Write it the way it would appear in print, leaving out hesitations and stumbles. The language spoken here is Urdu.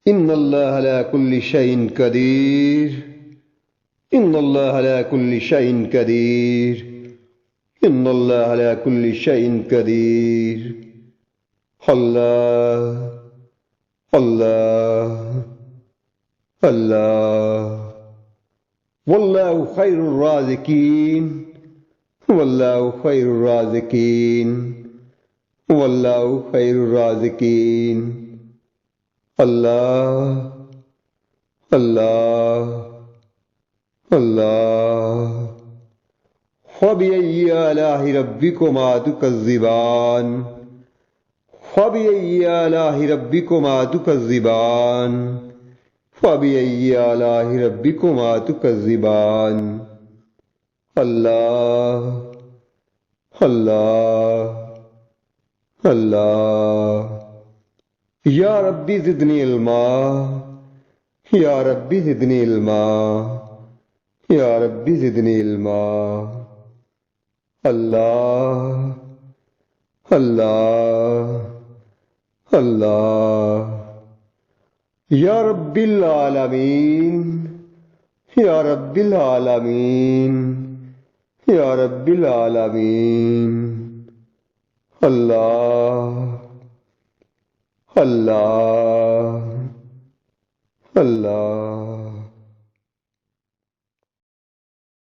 إن الله على كل شيء قدير. إن الله على كل شيء قدير. إن الله على كل شيء قدير. الله الله الله. والله خير الرازقين. والله خير الرازقين. والله خير الرازقين. الله الله الله. فبأي آلاء ربكما تكذبان. فبأي آلاء ربكما تكذبان. فبأي آلاء ربكما تكذبان. الله الله الله. یا ربی زدنی علما. یا ربی زدنی علما. یا ربی زدنی علما. اللہ اللہ اللہ. یا رب العالمین. یا رب العالمین. یا رب العالمین. اللہ اللہ اللہ.